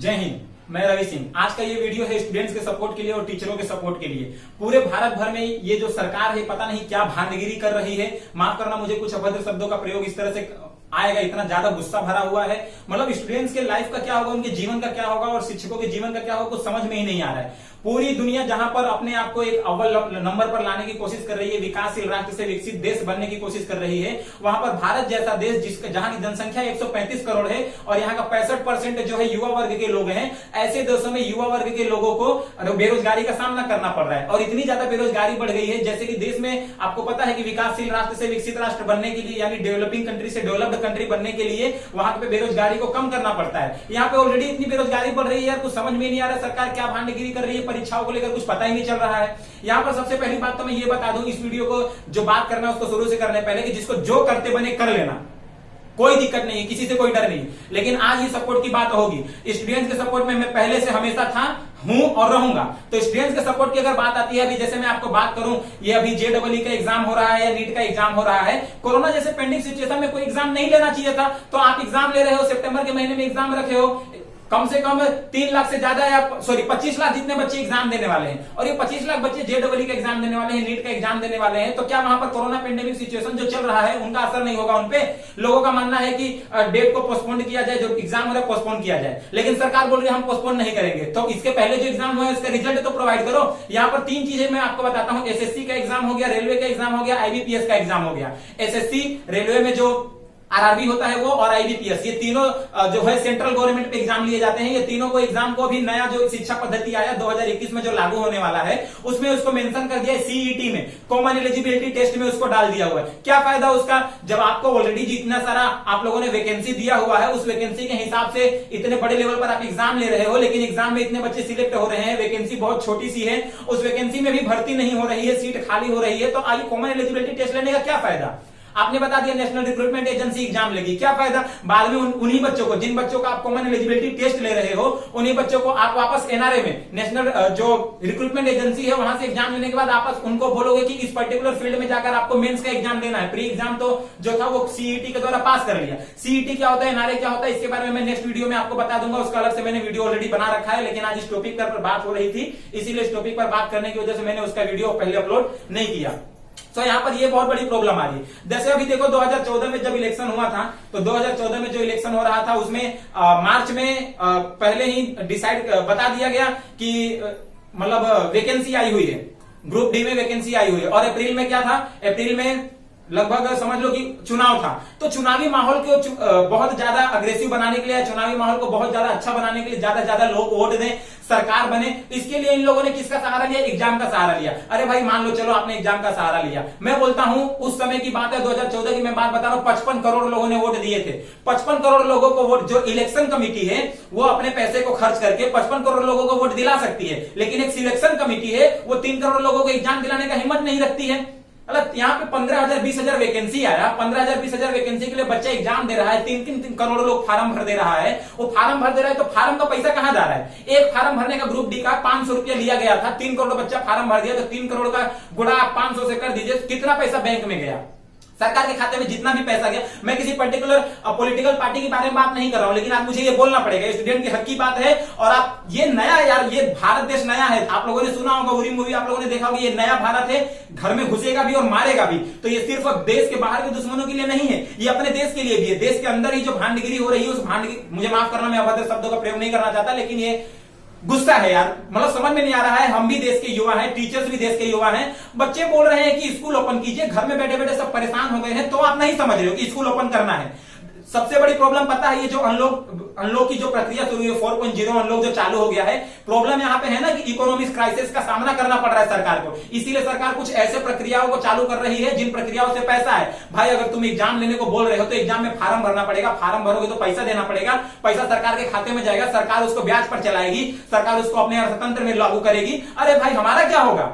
जय हिंद। मैं रवि सिंह। आज का ये वीडियो है स्टूडेंट्स के सपोर्ट के लिए और टीचरों के सपोर्ट के लिए। पूरे भारत भर में ये जो सरकार है पता नहीं क्या भांडगिरी कर रही है। माफ करना, मुझे कुछ अभद्र शब्दों का प्रयोग इस तरह से आएगा, इतना ज्यादा गुस्सा भरा हुआ है। मतलब स्टूडेंट्स के लाइफ का क्या होगा, उनके जीवन का क्या होगा और शिक्षकों के जीवन का क्या होगा, कुछ समझ में ही नहीं आ रहा है। पूरी दुनिया जहां पर अपने आप को एक अव्वल नंबर पर लाने की कोशिश कर रही है, विकासशील राष्ट्र से विकसित देश बनने की कोशिश कर रही है, वहां पर भारत जैसा देश जहां की जनसंख्या 135 करोड़ है और यहाँ का 65% जो है युवा वर्ग के लोग हैं, ऐसे देशों में युवा वर्ग के लोगों को बेरोजगारी का सामना करना पड़ रहा है। और इतनी ज्यादा बेरोजगारी बढ़ गई है, जैसे कि देश में आपको पता है कि विकासशील राष्ट्र से विकसित राष्ट्र बनने के लिए, यानी डेवलपिंग कंट्री से डेवलप्ड कंट्री बनने के लिए वहां पे बेरोजगारी को कम करना पड़ता है। यहाँ पे ऑलरेडी इतनी बेरोजगारी बढ़ रही है यार, कुछ समझ में नहीं आ रहा सरकार क्या भांडगिरी कर रही है, परीक्षाओं को लेकर कुछ पता ही नहीं चल रहा है। यहाँ पर सबसे पहली बात तो मैं ये बता दूं, इस वीडियो को जो बात करना है उसको शुरू से करने पहले कि जिसको जो करते बने कर लेना, कोई दिक्कत नहीं है, किसी से कोई डर नहीं। लेकिन आज ये सपोर्ट की बात होगी। स्टूडेंट्स के सपोर्ट में मैं पहले से हमेशा था, हूं और रहूंगा। तो स्टूडेंट्स के सपोर्ट की अगर बात आती है, अभी जैसे मैं आपको बात करूं, ये अभी JEE का एग्जाम हो रहा है या नीट का एग्जाम हो रहा है। कोरोना जैसे पेंडिंग सिचुएशन में कोई एग्जाम नहीं लेना चाहिए था, तो आप एग्जाम ले रहे हो, सितंबर के महीने में एग्जाम रखे हो। कम से कम 3 लाख से ज्यादा या 25 लाख जितने बच्चे एग्जाम देने वाले हैं, और ये 25 लाख बच्चे JEE का एग्जाम देने वाले हैं, नीट का एग्जाम देने वाले हैं। तो क्या वहां पर कोरोना पेंडेमिक सिचुएशन जो चल रहा है उनका असर नहीं होगा उनपे? लोगों का मानना है कि डेट को पोस्टपोन किया जाए, जो एग्जाम हो रहा है पोस्टपोन किया जाए, लेकिन सरकार बोल रही है हम पोस्टपोन नहीं करेंगे। तो इसके पहले जो एग्जाम हुआ है उसका रिजल्ट तो प्रोवाइड करो। यहाँ पर 3 चीजें मैं आपको बताता हूँ। SSC का एग्जाम हो गया, रेलवे का एग्जाम हो गया, IBPS का एग्जाम हो गया। SSC रेलवे में जो RRB होता है वो, और IBPS, ये तीनों जो है सेंट्रल गवर्नमेंट पे एग्जाम लिए जाते हैं। ये तीनों को एग्जाम को अभी नया जो शिक्षा पद्धति आया 2021 में जो लागू होने वाला है, उसमें उसको मेंशन कर दिया है, CET में, कॉमन एलिजिबिलिटी टेस्ट में उसको डाल दिया हुआ है। क्या फायदा उसका, जब आपको ऑलरेडी जितना सारा आप लोगों ने वैकेंसी दिया हुआ है, उस वैकेंसी के हिसाब से इतने बड़े लेवल पर आप एग्जाम ले रहे हो, लेकिन एग्जाम में इतने बच्चे सिलेक्ट हो रहे हैं, वैकेंसी बहुत छोटी सी है, उस वैकेंसी में भी भर्ती नहीं हो रही है, सीट खाली हो रही है, तो आगे कॉमन एलिजिबिलिटी टेस्ट लेने का क्या फायदा? आपने बता दिया नेशनल रिक्रूटमेंट एजेंसी एग्जाम लेगी, क्या फायदा? बाद में उन्हीं बच्चों को, जिन बच्चों का आप कॉमन एलिजिबिलिटी टेस्ट ले रहे हो, उन्हीं बच्चों को आप वापस NRA में, नेशनल जो रिक्रूटमेंट एजेंसी है, वहां से एग्जाम लेने के बाद आप उनको बोलोगे कि इस पर्टिकुलर फील्ड में जाकर आपको मेंस का एग्जाम देना है। प्री एग्जाम तो जो था वो CET के द्वारा पास कर लिया। CET क्या होता है, NRA क्या होता है, इसके बारे में मैं नेक्स्ट वीडियो में आपको बता दूंगा। उसका अलग से मैंने वीडियो ऑलरेडी बना रखा है, लेकिन आज इस टॉपिक पर बात हो रही थी, इसीलिए इस टॉपिक पर बात करने की वजह से मैंने उसका वीडियो पहले अपलोड नहीं किया। तो यहाँ पर ये बहुत बड़ी प्रॉब्लम आ रही है। जैसे अभी देखो 2014 में जब इलेक्शन हुआ था, तो 2014 में जो इलेक्शन हो रहा था उसमें मार्च में पहले ही डिसाइड बता दिया गया कि मतलब वैकेंसी आई हुई है, ग्रुप डी में वैकेंसी आई हुई है। और अप्रैल में क्या था, अप्रैल में लगभग समझ लो कि चुनाव था। तो चुनावी माहौल को बहुत ज्यादा अग्रेसिव बनाने के लिए, चुनावी माहौल को बहुत ज्यादा अच्छा बनाने के लिए, ज्यादा लोग वोट दें, सरकार बने, इसके लिए इन लोगों ने किसका सहारा लिया? एग्जाम का सहारा लिया। अरे भाई मान लो चलो आपने एग्जाम का सहारा लिया, मैं बोलता हूं उस समय की बात है, 2014 की मैं बात बता रहा हूं, 55 करोड़ लोगों ने वोट दिए थे। 55 करोड़ लोगों को वोट, जो इलेक्शन कमेटी है वो अपने पैसे को खर्च करके 55 करोड़ लोगों को वोट दिला सकती है, लेकिन एक सिलेक्शन कमेटी है वो 3 करोड़ लोगों को एग्जाम दिलाने का हिम्मत नहीं रखती है। मतलब यहाँ पे 15,000 20,000 वैकेंसी आया, 15,000 20,000 वैकेंसी के लिए बच्चा एग्जाम दे रहा है, 3 करोड़ लोग फार्म भर दे रहा है। वो फार्म भर दे रहा है तो फार्म का पैसा कहां जा रहा है? एक फार्म भरने का ग्रुप डी का 500 रुपया लिया गया था, 3 करोड़ बच्चा फार्म भर दिया, तो 3 करोड़ का गुणा 500 से कर दीजिए, कितना पैसा बैंक में गया? सरकार के खाते में जितना भी पैसा गया। मैं किसी पर्टिकुलर पॉलिटिकल पार्टी के बारे में बात नहीं कर रहा हूं, लेकिन आज मुझे ये बोलना पड़ेगा, स्टूडेंट की हक की बात है। और आप ये नया, यार ये भारत देश नया है, आप लोगों ने सुना होगा, उरी मूवी आप लोगों ने देखा होगा, ये नया भारत है, घर में घुसेगा भी और मारेगा भी। तो ये सिर्फ देश के बाहर के दुश्मनों के लिए नहीं है, ये अपने देश के लिए भी है। देश के अंदर ही जो भांडगिरी हो रही है, उस भांडगिरी, मुझे माफ करना, मैं अभद्र शब्दों का प्रयोग नहीं करना चाहता, लेकिन ये गुस्सा है यार, मतलब समझ में नहीं आ रहा है। हम भी देश के युवा हैं, टीचर्स भी देश के युवा हैं, बच्चे बोल रहे हैं कि स्कूल ओपन कीजिए, घर में बैठे बैठे सब परेशान हो गए हैं, तो आप नहीं समझ रहे हो कि स्कूल ओपन करना है। सबसे बड़ी प्रॉब्लम पता है, ये जो अनलॉक की जो प्रक्रिया शुरू हुई है, 4.0 अनलॉक जो चालू हो गया है, प्रॉब्लम यहाँ पे है ना कि इकोनॉमिक क्राइसिस का सामना करना पड़ रहा है सरकार को। इसीलिए सरकार कुछ ऐसे प्रक्रियाओं को चालू कर रही है जिन प्रक्रियाओं से पैसा है। भाई अगर तुम एग्जाम लेने को बोल रहे हो तो एग्जाम में फार्म भरना पड़ेगा, फार्म भरोगे तो पैसा देना पड़ेगा, पैसा सरकार के खाते में जाएगा, सरकार उसको ब्याज पर चलाएगी, सरकार उसको अपने अर्थतंत्र में लागू करेगी। अरे भाई हमारा क्या होगा?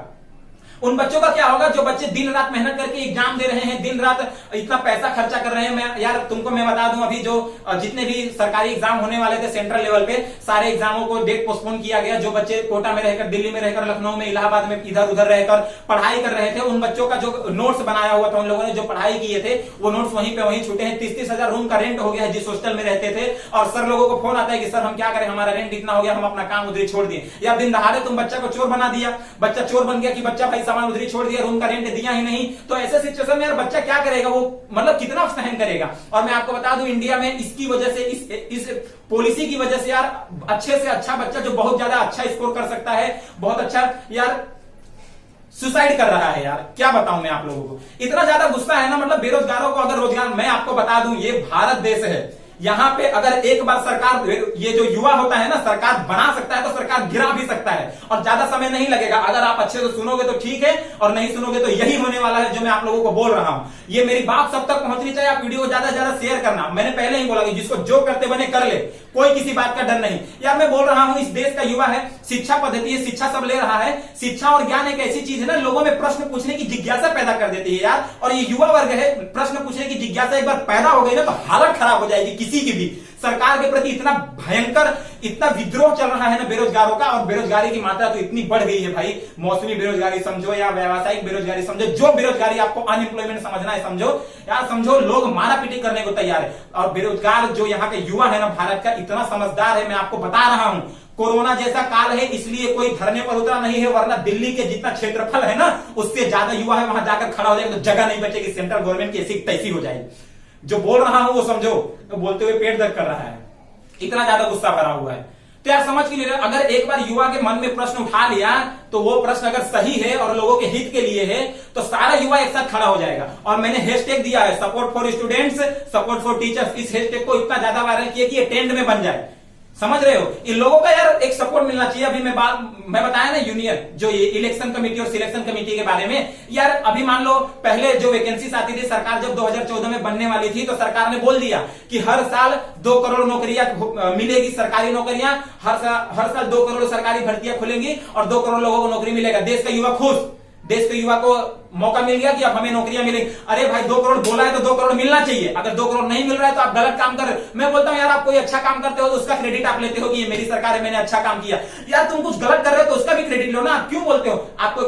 उन बच्चों का क्या होगा जो बच्चे दिन रात मेहनत करके एग्जाम दे रहे हैं, दिन रात इतना पैसा खर्चा कर रहे हैं। मैं यार तुमको मैं बता दूं, अभी जो जितने भी सरकारी एग्जाम होने वाले थे सेंट्रल लेवल पे, सारे एग्जामों को डेट पोस्टपोन किया गया। जो बच्चे कोटा में रहकर, दिल्ली में रहकर, लखनऊ में, इलाहाबाद में इधर उधर रहकर पढ़ाई कर रहे थे, उन बच्चों का जो नोट्स बनाया हुआ था, उन लोगों ने जो पढ़ाई किए थे वो नोट्स वहीं पे वहीं छूटे हैं। 30-30 हजार रूम का रेंट हो गया है जिस हॉस्टल में रहते थे, और सर लोगों को फोन आता है कि सर हम क्या करें, हमारा रेंट इतना हो गया, हम अपना काम उधरी छोड़ दिए। या दिन दहाड़े तुम बच्चा को चोर बना दिया, बच्चा चोर बन गया कि बच्चा भाई सामान उधरी छोड़ दिया, रूम का रेंट दिया ही नहीं। तो ऐसे सिचुएशन में यार बच्चा क्या करेगा, वो मतलब कितना सहन करेगा। और मैं आपको बता दूं इंडिया में इसकी वजह से, इस पॉलिसी की वजह से यार अच्छे से अच्छा बच्चा जो बहुत ज्यादा अच्छा स्कोर कर सकता है, बहुत अच्छा यार सुसाइड कर रहा है। यार क्या बताऊं मैं आप लोगों को, इतना ज्यादा गुस्सा है ना। मतलब बेरोजगारों को अगर रोजगार, मैं आपको बता दूं ये भारत देश है, यहां पे अगर एक बार सरकार, ये जो युवा होता है ना, सरकार बना सकता है तो सरकार गिरा भी सकता है, और ज्यादा समय नहीं लगेगा। अगर आप अच्छे से सुनोगे तो ठीक है, और नहीं सुनोगे तो यही होने वाला है जो मैं आप लोगों को बोल रहा हूं। ये मेरी बात सब तक पहुंचनी चाहिए। आप वीडियो को ज्यादा से ज्यादा शेयर करना। मैंने पहले ही बोला कि जिसको जो करते बने कर ले, कोई किसी बात का डर नहीं। यार मैं बोल रहा हूं इस देश का युवा है, शिक्षा पद्धति है, शिक्षा सब ले रहा है। शिक्षा और ज्ञान एक ऐसी चीज है ना, लोगों में प्रश्न पूछने की जिज्ञासा पैदा कर देती है यार। और ये युवा वर्ग है, प्रश्न पूछने की जिज्ञासा एक बार पैदा हो गई ना तो हालत खराब हो जाएगी किसी की भी। सरकार के प्रति इतना भयंकर, इतना विद्रोह चल रहा है ना बेरोजगारों का, और बेरोजगारी की मात्रा तो इतनी बढ़ गई है भाई। मौसमी बेरोजगारी समझो या व्यावसायिक बेरोजगारी समझो, जो बेरोजगारी आपको अनएम्प्लॉयमेंट समझना है समझो यार, समझो लोग मारा पीटी करने को तैयार है। और बेरोजगार जो यहाँ के युवा है ना भारत का, इतना समझदार है, मैं आपको बता रहा हूं। कोरोना जैसा काल है इसलिए कोई धरने पर उतरा नहीं है, वरना दिल्ली के जितना क्षेत्रफल है ना उससे ज्यादा युवा है, वहां जाकर खड़ा हो जाएगा तो जगह नहीं बचेगी। सेंट्रल गवर्नमेंट की ऐसी तैसी हो जाएगी। जो बोल रहा हूं वो समझो, तो बोलते हुए पेट दर्द कर रहा है, इतना ज्यादा गुस्सा भरा हुआ है। तो यार समझ के लिए, अगर एक बार युवा के मन में प्रश्न उठा लिया तो वो प्रश्न अगर सही है और लोगों के हित के लिए है तो सारा युवा एक साथ खड़ा हो जाएगा। और मैंने हैशटैग दिया है support for students, support for teachers. इस हैशटैग को इतना ज्यादा वायरल किया कि ये ट्रेंड में बन जाए। समझ रहे हो, इन लोगों का यार एक सपोर्ट मिलना चाहिए। अभी मैं बताया ना यूनियन, जो ये इलेक्शन कमेटी और सिलेक्शन कमेटी के बारे में, यार अभी मान लो पहले जो वैकेंसीज आती थी, सरकार जब 2014 में बनने वाली थी तो सरकार ने बोल दिया कि हर साल 2 करोड़ नौकरियां मिलेगी, सरकारी नौकरियां। हर साल 2 करोड़ सरकारी भर्तियां खुलेंगी और 2 करोड़ लोगों को नौकरी मिलेगा। देश का युवा खुश, देश के युवा को मौका मिल गया कि अब हमें नौकरियां मिलेंगी। अरे भाई 2 करोड़ बोला है तो 2 करोड़ मिलना चाहिए। अगर 2 करोड़ नहीं मिल रहा है तो आप गलत काम कर रहे हो। मैं बोलता हूं यार आप कोई अच्छा काम करते हो तो उसका क्रेडिट आप लेते हो कि ये मेरी सरकार है, मैंने अच्छा काम किया। यार तुम कुछ गलत कर रहे हो तो उसका भी क्रेडिट लो ना। आप क्यों बोलते हो, आपको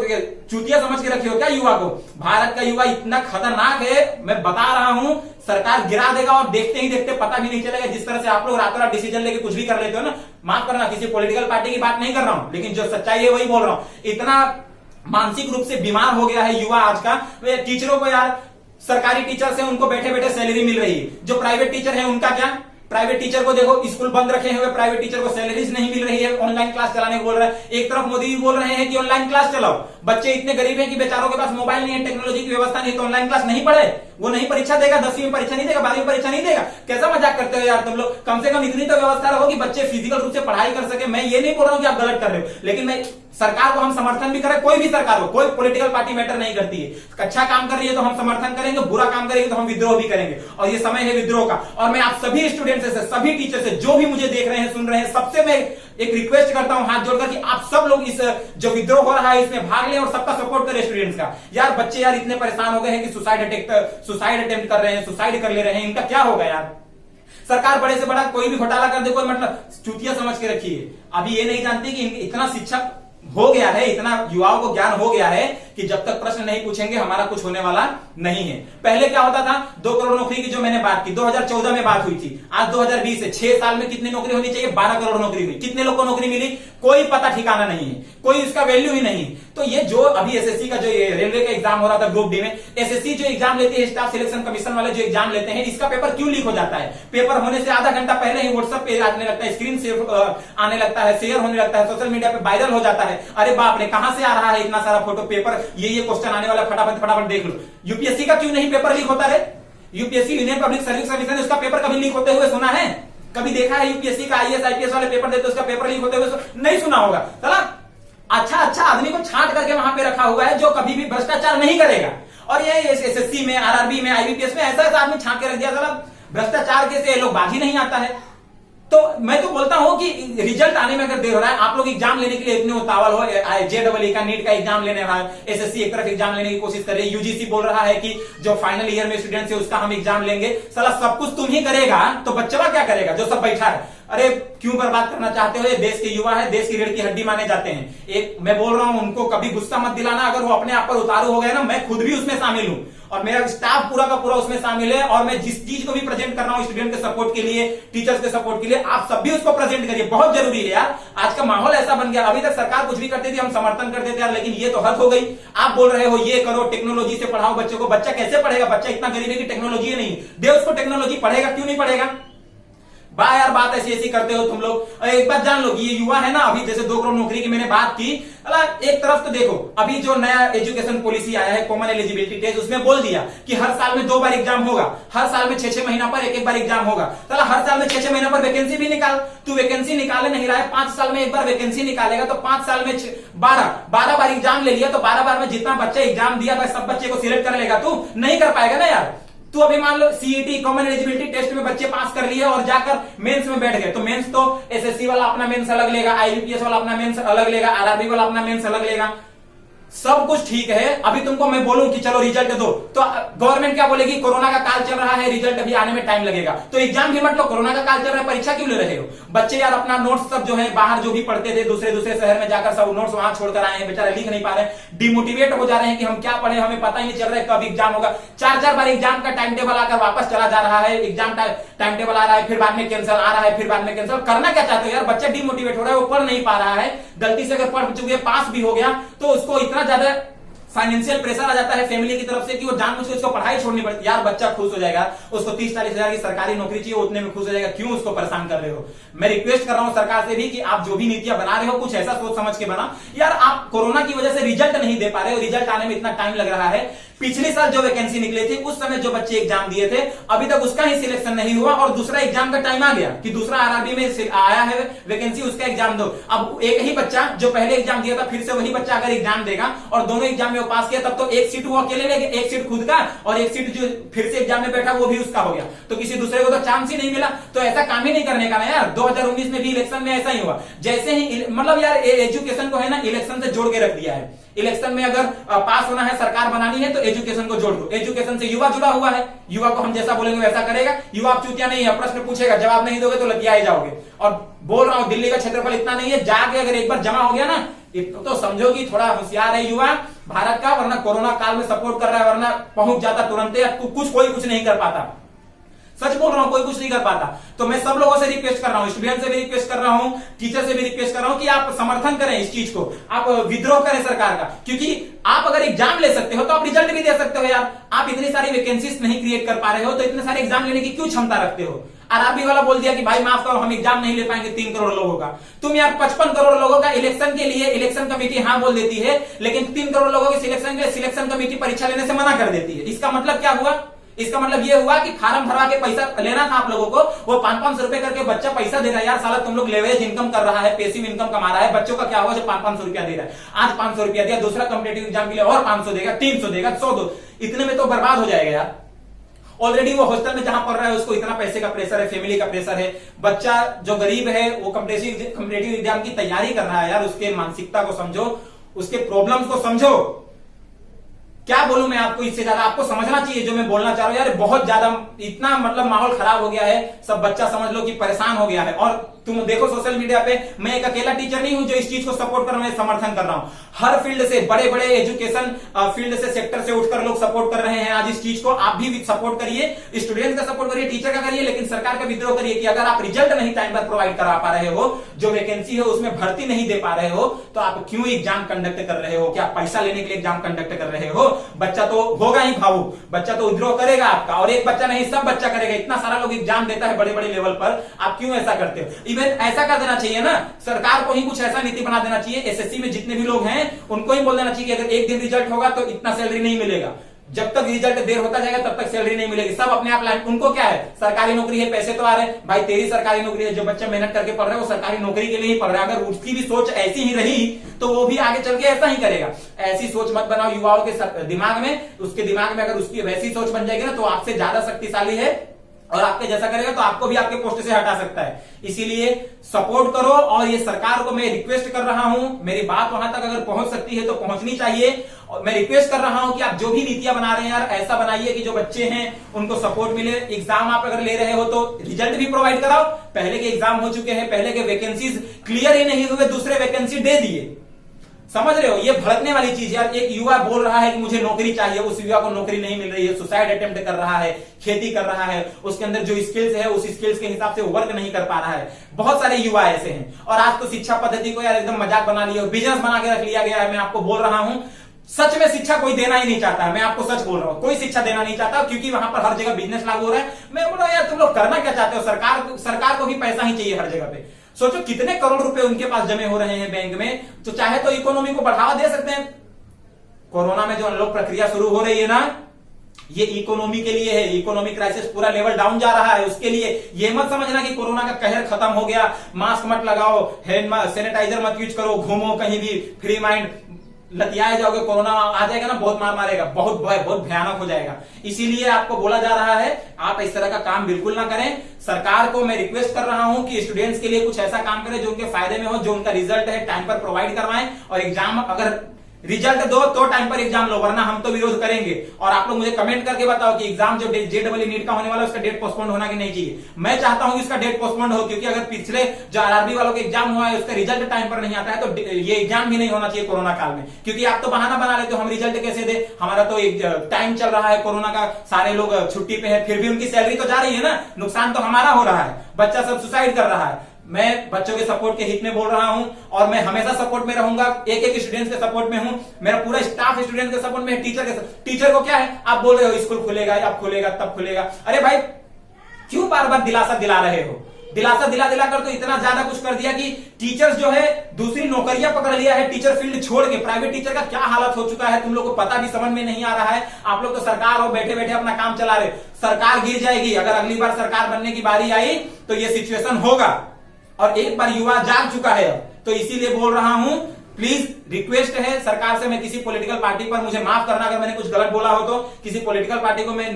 चूतिया समझ के रखे हो क्या युवा को? भारत का युवा इतना खतरनाक है, मैं बता रहा हूं, सरकार गिरा देगा और देखते ही देखते पता भी नहीं चलेगा। जिस तरह से आप लोग रातों रात डिसीजन लेके कुछ भी कर लेते हो ना, माफ करना किसी पॉलिटिकल पार्टी की बात नहीं कर रहा हूं, लेकिन जो सच्चाई है वही बोल रहा हूं। इतना मानसिक रूप से बीमार हो गया है युवा आज का। टीचरों को यार, सरकारी टीचर से उनको बैठे बैठे सैलरी मिल रही है, जो प्राइवेट टीचर है उनका क्या? प्राइवेट टीचर को देखो, स्कूल बंद रखे हुए प्राइवेट टीचर को सैलरीज नहीं मिल रही है, ऑनलाइन क्लास चलाने को बोल रहा है। एक तरफ मोदी भी बोल रहे हैं कि ऑनलाइन क्लास चलाओ, बच्चे इतने गरीब हैं कि बेचारों के पास मोबाइल नहीं है, टेक्नोलॉजी की व्यवस्था नहीं, तो ऑनलाइन क्लास नहीं पढ़े, वो नहीं परीक्षा देगा, 10वीं में परीक्षा नहीं देगा, 12वीं में परीक्षा नहीं देगा। कैसा मजाक करते हो यार तुम लोग? कम से कम इतनी तो व्यवस्था रखो कि बच्चे फिजिकल रूप से पढ़ाई कर सके। मैं ये नहीं बोल रहा हूं कि आप गलत कर रहे हो, लेकिन मैं सरकार को हम समर्थन भी करें, कोई भी सरकार हो, कोई पॉलिटिकल पार्टी मैटर नहीं करती है। अच्छा काम कर रही है तो हम समर्थन करेंगे, बुरा काम करेंगे तो हम विद्रोह भी करेंगे, और ये समय है विद्रोह का। और मैं आप सभी स्टूडेंट्स से, सभी टीचर से, जो भी मुझे देख रहे हैं, सुन रहे हैं, सबसे मैं एक रिक्वेस्ट करता हूं हाथ जोड़कर कि आप सब लोग इस जो विद्रोह हो रहा है इसमें भाग लें और सबका सपोर्ट करें स्टूडेंट्स का। यार बच्चे यार इतने परेशान हो गए हैं कि सुसाइड अटेम्प्ट कर रहे हैं, सुसाइड कर ले रहे हैं, इनका क्या होगा यार? सरकार बड़े से बड़ा कोई भी घोटाला कर दे, कोई मतलब चूतिया समझ के रखिए। अभी ये नहीं जानती कि इतना शिक्षा हो गया है, इतना युवाओं को ज्ञान हो गया है कि जब तक प्रश्न नहीं पूछेंगे हमारा कुछ होने वाला नहीं है। पहले क्या होता था, 2 करोड़ नौकरी की जो मैंने बात की 2014 में बात हुई थी, आज 2020 है, 6 साल में कितनी नौकरी होनी चाहिए? 12 करोड़ नौकरी हुई। कितने लोग को नौकरी मिली? कोई पता ठिकाना नहीं है, कोई इसका वैल्यू ही नहीं। तो ये जो अभी एसएससी का जो रेलवे का एग्जाम हो रहा था ग्रुप डी में, एसएससी जो एग्जाम लेती है, स्टाफ सिलेक्शन कमीशन वाले जो एग्जाम लेते हैं, इसका पेपर क्यों लीक हो जाता है? पेपर होने से आधा घंटा पहले ही व्हाट्सएप पे आने लगता है, स्क्रीन आने लगता है, शेयर होने लगता है, सोशल मीडिया पे वायरल हो जाता है। अरे बाप रे, कहां से आ रहा है इतना सारा फोटो, पेपर ये क्वेश्चन आने वाला, फटाफट देख लो। यूपीएससी का क्यों नहीं पेपर लीक होता है? UPSC union public service commission, उसका पेपर कभी लीक होते हुए सुना है? कभी देखा है यूपीएससी का आईएएस आईपीएस वाले पेपर देते उसका पेपर लीक होते हुए? नहीं सुना होगा। चला अच्छा आदमी को छांट करके वहां पे रखा हुआ है जो कभी भी भ्रष्टाचार नहीं करेगा। और ये एसएससी में, आरआरबी में, आईबीपीएस में ऐसा आदमी छांट के रख दिया, चला भ्रष्टाचार के से लोग बाजी नहीं आता है। तो मैं तो बोलता हूं कि रिजल्ट आने में अगर देर हो रहा है, आप लोग एग्जाम लेने के लिए इतने उतावल हो, JEE का नीट का एग्जाम लेने रहा है, SSC एक तरफ एग्जाम लेने की कोशिश कर रही है, UGC बोल रहा है कि जो फाइनल ईयर में स्टूडेंट्स है उसका हम एग्जाम लेंगे। साला सब कुछ तुम ही करेगा तो बच्चा क्या करेगा जो सब बैठा है? अरे क्यों बर्बाद करना चाहते हो? ये देश के युवा है, देश की रीढ़ की हड्डी माने जाते हैं। एक मैं बोल रहा हूं, उनको कभी गुस्सा मत दिलाना। अगर वो अपने आप पर उतारू हो गए ना, मैं खुद भी उसमें शामिल हूं और मेरा स्टाफ पूरा का पूरा उसमें शामिल है, और मैं जिस चीज को भी प्रेजेंट कर रहा हूं स्टूडेंट के सपोर्ट के लिए, टीचर्स के सपोर्ट के लिए, आप सब भी उसको प्रेजेंट करिए। बहुत जरूरी है यार, आज का माहौल ऐसा बन गया। अभी तक सरकार कुछ भी करती थी हम समर्थन करते थे यार, लेकिन ये तो हद हो गई। आप बोल रहे हो ये करो, टेक्नोलॉजी से पढ़ाओ बच्चों को। बच्चा कैसे पढ़ेगा? बच्चा इतना गरीब है कि टेक्नोलॉजी नहीं दे उसको टेक्नोलॉजी, पढ़ेगा क्यों नहीं पढ़ेगा? बा यार बात ऐसी ऐसी करते हो तुम लोग। एक बात जान लो कि ये युवा है ना, अभी जैसे 2 करोड़ नौकरी की मैंने बात की, एक तरफ तो देखो अभी जो नया एजुकेशन पॉलिसी आया है, कॉमन एलिजिबिलिटी टेस्ट, उसमें बोल दिया कि हर साल में 2 बार एग्जाम होगा, हर साल में 6-6 महीना पर एक बार एग्जाम होगा। चला हर साल में 6-6 महीना पर वैकेंसी भी निकाल। तू वैकेंसी निकाले नहीं रहा है, 5 साल में एक बार वैकेंसी निकालेगा तो 5 साल में 12 बार एग्जाम ले लिया तो 12 बार में जितना बच्चा एग्जाम दिया था सब बच्चे को सिलेक्ट कर लेगा? तू नहीं कर पाएगा ना यार। तो अभी मान लो CET कॉमन एलिजिबिलिटी टेस्ट में बच्चे पास कर लिए और जाकर मेंस में बैठ गए, तो मेंस तो SSC वाला अपना मेंस अलग लेगा, IBPS वाला अपना मेंस अलग लेगा, RRB वाला अपना मेंस अलग लेगा। सब कुछ ठीक है। अभी तुमको मैं बोलूं कि चलो रिजल्ट दो, तो गवर्नमेंट क्या बोलेगी? कोरोना का काल चल रहा है, रिजल्ट अभी आने में टाइम लगेगा। तो एग्जाम भी मत लो, कोरोना का काल चल रहा है, परीक्षा क्यों ले रहे हो? बच्चे यार अपना नोट्स सब जो है बाहर जो भी पढ़ते थे दूसरे शहर में जाकर सब नोट्स वहां छोड़कर आए हैं, बेचारे लिख नहीं पा रहे, डिमोटिवेट हो जा रहे हैं कि हम क्या पढ़े, हमें पता ही नहीं चल रहा है कब एग्जाम होगा। 4-4 बार एग्जाम का टाइम टेबल आकर वापस चला जा रहा है, एग्जाम टाइम टेबल आ रहा है, फिर बाद में कैंसिल आ रहा है, फिर बाद में कैंसिल। करना क्या चाहते हो यार? बच्चा डिमोटिवेट हो रहा है, वो पढ़ नहीं पा रहा है। गलती से अगर पढ़ चुके पास भी हो गया तो उसको इतना ज्यादा फाइनेंशियल प्रेशर आ जाता है फैमिली की तरफ से कि वो जानबूझ के उसको पढ़ाई छोड़नी पड़ती। यार बच्चा खुश हो जाएगा, उसको 30-40 हजार की सरकारी नौकरी चाहिए, उतने में खुश हो जाएगा, क्यों उसको परेशान कर रहे हो? मैं रिक्वेस्ट कर रहा हूं सरकार से भी कि आप जो भी नीतियां बना रहे हो कुछ ऐसा सोच समझ के बना। यार आप कोरोना की वजह से रिजल्ट नहीं दे पा रहे हो, रिजल्ट आने में इतना टाइम लग रहा है। पिछले साल जो वैकेंसी निकली थी उस समय जो बच्चे एग्जाम दिए थे अभी तक उसका ही सिलेक्शन नहीं हुआ, और दूसरा एग्जाम का टाइम आ गया कि दूसरा RRB में आया है वैकेंसी, उसका एग्जाम दो। अब एक ही बच्चा जो पहले एग्जाम दिया था फिर से वही बच्चा अगर एग्जाम देगा और दोनों एग्जाम में वो पास किया, तब तो एक सीट वो अकेले लेंगे, एक सीट खुद का और एक सीट जो फिर से एग्जाम में बैठा वो भी उसका हो गया, तो किसी दूसरे को तो चांस ही नहीं मिला। तो ऐसा काम ही नहीं करने का ना यार। 2019 में भी इलेक्शन में ऐसा ही हुआ। जैसे ही मतलब यार एजुकेशन को है ना इलेक्शन से जोड़ के रख दिया है। इलेक्शन में अगर पास होना है, सरकार बनानी है, तो एजुकेशन को जोड़ दो। एजुकेशन से युवा जुड़ा हुआ है, युवा को हम जैसा बोलेंगे वैसा करेगा। युवा चूतिया नहीं है, प्रश्न पूछेगा, जवाब नहीं दोगे तो लतियाए जाओगे। और बोल रहा हूं दिल्ली का क्षेत्रफल इतना नहीं है, जाके अगर एक बार जमा हो गया ना तो समझो कि थोड़ा होशियार है युवा भारत का, वरना कोरोना काल में सपोर्ट कर रहा है, वरना पहुंच जाता तुरंत। कोई कुछ नहीं कर पाता, सच बोल रहा हूं, कोई कुछ नहीं कर पाता। तो मैं सब लोगों से रिक्वेस्ट कर रहा हूं, स्टूडेंट से भी रिक्वेस्ट कर रहा हूं, टीचर से भी रिक्वेस्ट कर रहा हूं कि आप समर्थन करें इस चीज को, आप विद्रोह करें सरकार का। क्योंकि आप अगर एग्जाम ले सकते हो तो आप रिजल्ट भी दे सकते हो यार। आप इतनी सारी वैकेंसीज नहीं क्रिएट कर पा रहे हो तो इतने सारे एग्जाम लेने की क्यों क्षमता रखते हो? RRB वाला बोल दिया कि भाई माफ करो हम एग्जाम नहीं ले पाएंगे 3 करोड़ लोगों का। तुम यार 55 करोड़ लोगों का इलेक्शन के लिए इलेक्शन कमेटी हाँ बोल देती है, लेकिन 3 करोड़ लोगों के सिलेक्शन के लिए सिलेक्शन कमेटी परीक्षा लेने से मना कर देती है। इसका मतलब क्या हुआ? इसका मतलब ये हुआ कि फार्म भरवा के पैसा लेना था आप लोगों को, वो 500-500 रुपए करके बच्चा पैसा दे रहा है। यार साला तुम लोग लेवरेज इनकम कर रहा है, पैसिव इनकम कमा रहा है। बच्चों का क्या हुआ जो 500-500 रुपया दे रहा है? आज 500 रुपया दिया, दूसरा कॉम्पिटेटिव एग्जाम के लिए और 500 देगा, 300 देगा, 100 दो, इतने में तो बर्बाद हो जाएगा यार। ऑलरेडी वो हॉस्टल में जहां पढ़ रहा है उसको इतना पैसे का प्रेशर है, फैमिली का प्रेशर है। बच्चा जो गरीब है वो कॉम्पिटेटिव एग्जाम की तैयारी कर रहा है यार, उसके मानसिकता को समझो, उसके प्रॉब्लम्स को समझो। क्या बोलूं मैं आपको, इससे ज्यादा आपको समझना चाहिए जो मैं बोलना चाह रहा हूं यार। बहुत ज्यादा इतना मतलब माहौल खराब हो गया है, सब बच्चा समझ लो कि परेशान हो गया है। और तुम देखो सोशल मीडिया पे, मैं एक अकेला टीचर नहीं हूं जो इस चीज को सपोर्ट कर रहा हूं, समर्थन कर रहा हूं। हर फील्ड से, बड़े बड़े एजुकेशन फील्ड से, सेक्टर से उठकर लोग सपोर्ट कर रहे हैं आज इस चीज को। आप भी सपोर्ट करिए, स्टूडेंट का सपोर्ट करिए, टीचर का करिए, लेकिन सरकार का विद्रोह करिए कि अगर आप रिजल्ट नहीं टाइम पर प्रोवाइड करा पा रहे हो, जो वैकेंसी है उसमें भर्ती नहीं दे पा रहे हो, तो आप क्यों एग्जाम कंडक्ट कर रहे हो? क्या पैसा लेने के लिए एग्जाम कंडक्ट कर रहे हो? बच्चा तो होगा ही भावुक, बच्चा तो विद्रोह करेगा आपका, और एक बच्चा नहीं सब बच्चा करेगा। इतना सारा लोग एग्जाम देता है बड़े बड़े लेवल पर, आप क्यों ऐसा करते हो? इवन ऐसा कर देना चाहिए ना, सरकार को ही कुछ ऐसा नीति बना देना चाहिए। एसएससी में जितने भी लोग हैं उनको ही बोल देना चाहिए कि अगर एक दिन रिजल्ट होगा तो इतना सैलरी नहीं मिलेगा, जब तक रिजल्ट देर होता जाएगा तब तक सैलरी नहीं मिलेगी। सब अपने आप लाइन, उनको क्या है, सरकारी नौकरी है, पैसे तो आ रहे हैं। भाई तेरी सरकारी नौकरी है, जो बच्चा मेहनत करके पढ़ रहा है वो सरकारी नौकरी के लिए ही पढ़ रहा है। अगर उसकी भी सोच ऐसी ही रही तो वो भी आगे चल के ऐसा ही करेगा। ऐसी सोच मत बनाओ युवाओं के दिमाग में। उसके दिमाग में अगर उसकी वैसी सोच बन जाएगी ना तो आपसे ज्यादा शक्तिशाली है और आपके जैसा करेगा तो आपको भी आपके पोस्ट से हटा सकता है। इसीलिए सपोर्ट करो। और ये सरकार को मैं रिक्वेस्ट कर रहा हूं, मेरी बात वहां तक अगर पहुंच सकती है तो पहुंचनी चाहिए। और मैं रिक्वेस्ट कर रहा हूं कि आप जो भी नीतियां बना रहे हैं यार, ऐसा बनाइए कि जो बच्चे हैं उनको सपोर्ट मिले। एग्जाम आप अगर ले रहे हो तो रिजल्ट भी प्रोवाइड कराओ। पहले के एग्जाम हो चुके हैं, पहले के वैकेंसीज क्लियर ही नहीं हुए, दूसरे वैकेंसी दे दिए। समझ रहे हो, ये भड़कने वाली चीज यार। एक युवा बोल रहा है कि मुझे नौकरी चाहिए, उस युवा को नौकरी नहीं मिल रही है, सुसाइड अटेम्प्ट कर रहा है, खेती कर रहा है, उसके अंदर जो स्किल्स है उस स्किल्स के हिसाब से वर्क नहीं कर पा रहा है। बहुत सारे युवा ऐसे हैं। और आज तो शिक्षा पद्धति को यार एकदम मजाक बना लिया, बिजनेस बना के रख लिया गया है। मैं आपको बोल रहा हूं, सच में शिक्षा कोई देना ही नहीं चाहता। मैं आपको सच बोल रहा हूं, कोई शिक्षा देना नहीं चाहता, क्योंकि वहां पर हर जगह बिजनेस लागू हो रहा है। मैं बोल रहा हूं यार, तुम लोग करना क्या चाहते हो? सरकार को भी पैसा ही चाहिए हर जगह पे। सोचो कितने करोड़ रुपए उनके पास जमे हो रहे हैं बैंक में, तो चाहे तो इकोनॉमी को बढ़ावा दे सकते हैं। कोरोना में जो अनलॉक प्रक्रिया शुरू हो रही है ना, ये इकोनॉमी के लिए है। इकोनॉमिक क्राइसिस पूरा लेवल डाउन जा रहा है, उसके लिए। ये मत समझना कि कोरोना का कहर खत्म हो गया, मास्क मत लगाओ, हैंड सैनिटाइजर मत यूज करो, घूमो कहीं भी फ्री माइंड, लतियाए जाओगे, कोरोना आ जाएगा ना, बहुत मार मारेगा, बहुत भयानक हो जाएगा। इसीलिए आपको बोला जा रहा है आप इस तरह का काम बिल्कुल ना करें। सरकार को मैं रिक्वेस्ट कर रहा हूं कि स्टूडेंट्स के लिए कुछ ऐसा काम करें जो उनके फायदे में हो, जो उनका रिजल्ट है टाइम पर प्रोवाइड करवाएं। और एग्जाम अगर रिजल्ट दो तो टाइम पर एग्जाम लो, वरना हम तो विरोध करेंगे। और आप लोग मुझे कमेंट करके बताओ कि एग्जाम जो जेईई नीट का होने वाला है उसका डेट पोस्टपोन होना कि नहीं चाहिए। मैं चाहता हूं कि इसका डेट पोस्टपोन हो, क्योंकि अगर पिछले जो आरआरबी वालों के एग्जाम हुआ है उसका रिजल्ट टाइम पर नहीं आता है, तो ये एग्जाम भी नहीं होना चाहिए कोरोना काल में। क्योंकि आप तो बहाना बना लेते हो, हम रिजल्ट कैसे दे, हमारा तो एक टाइम चल रहा है कोरोना का, सारे लोग छुट्टी पे है, फिर भी उनकी सैलरी तो जा रही है ना, नुकसान तो हमारा हो रहा है, बच्चा सब सुसाइड कर रहा है। मैं बच्चों के सपोर्ट के हित में बोल रहा हूं, और मैं हमेशा सपोर्ट में रहूंगा। एक स्टूडेंट्स के सपोर्ट में हूं, मेरा पूरा स्टाफ स्टूडेंट के सपोर्ट में है। टीचर को क्या है, आप बोल रहे हो स्कूल खुलेगा, अब खुलेगा तब खुलेगा। अरे भाई, क्यों बार बार दिलासा दिला रहे हो? दिलासा दिला कर तो इतना ज्यादा कुछ कर दिया कि टीचर्स जो है दूसरी नौकरियां पकड़ लिया है, टीचर फील्ड छोड़ के। प्राइवेट टीचर का क्या हालत हो चुका है तुम लोग को पता भी समझ में नहीं आ रहा है। आप लोग तो सरकार हो, बैठे बैठे अपना काम चला रहे। सरकार गिर जाएगी, अगर अगली बार सरकार बनने की बारी आई तो ये सिचुएशन होगा। और एक बार युवा जाग चुका है, तो इसीलिए बोल रहा हूं, प्लीज रिक्वेस्ट है सरकार से। मैं किसी पॉलिटिकल पार्टी पर, मुझे माफ करना अगर मैंने कुछ गलत बोला हो तो, किसी पॉलिटिकल पार्टी को मैं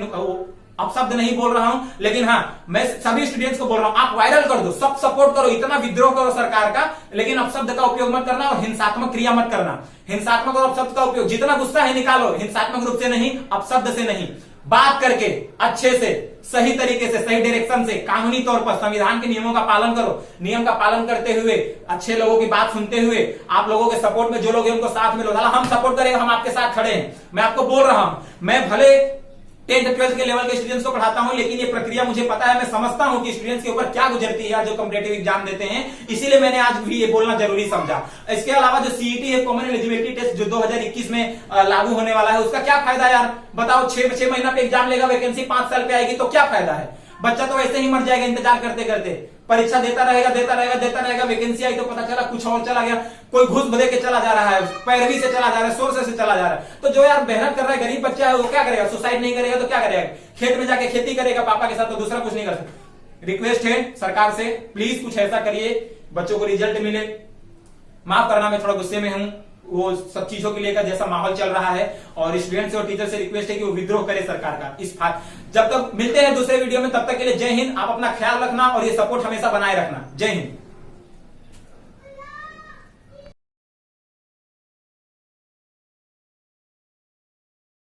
अपशब्द नहीं बोल रहा हूं, लेकिन हाँ, मैं सभी स्टूडेंट्स को बोल रहा हूं, आप वायरल कर दो, सब सपोर्ट करो, इतना विद्रोह करो सरकार का, लेकिन अपशब्द का उपयोग मत करना और हिंसात्मक क्रिया मत करना। हिंसात्मक और अपशब्द का उपयोग, जितना गुस्सा है निकालो, हिंसात्मक रूप से नहीं, अपशब्द से नहीं, बात करके अच्छे से, सही तरीके से, सही डायरेक्शन से, कानूनी तौर पर संविधान के नियमों का पालन करो। नियम का पालन करते हुए, अच्छे लोगों की बात सुनते हुए, आप लोगों के सपोर्ट में जो लोग हैं उनको साथ में लो। हम सपोर्ट करेंगे, हम आपके साथ खड़े हैं। मैं आपको बोल रहा हूं, मैं भले 10th 12th के लेवल के स्टूडेंट्स को पढ़ाता हूं, लेकिन ये प्रक्रिया मुझे पता है, मैं समझता हूं कि स्टूडेंट्स के ऊपर क्या गुजरती है जो कॉम्पिटिटिव एग्जाम देते हैं। इसीलिए मैंने आज भी ये बोलना जरूरी समझा। इसके अलावा जो सीईटी है, कॉमन एलिजिबिलिटी टेस्ट, जो 2021 में लागू होने वाला है, उसका क्या फायदा यार? बताओ, 6 महीना पे एग्जाम लेगा, वैकेंसी 5 साल पे आएगी, तो क्या फायदा है? बच्चा तो वैसे ही मर जाएगा इंतजार करते करते। परीक्षा देता रहेगा, वैकेंसी आई तो पता चला कुछ और चला गया, कोई घूस दे के चला जा रहा है, पैरवी से चला जा रहा है, सोर्स से चला जा रहा है। तो जो यार मेहनत कर रहा है, गरीब बच्चा है, वो क्या करेगा? सुसाइड नहीं करेगा तो क्या करेगा? खेत में जाके खेती करेगा पापा के साथ, तो दूसरा कुछ नहीं कर सकता। रिक्वेस्ट है सरकार से, प्लीज कुछ ऐसा करिए, बच्चों को रिजल्ट मिले। माफ करना, मैं थोड़ा गुस्से में हूं, वो सब चीजों के लिए का जैसा माहौल चल रहा है। और स्टूडेंट से और टीचर से रिक्वेस्ट है कि वो विद्रोह करे सरकार का। जब तक मिलते हैं दूसरे वीडियो में, तब तक के लिए जय हिंद। आप अपना ख्याल रखना और ये सपोर्ट हमेशा बनाए रखना। जय हिंद।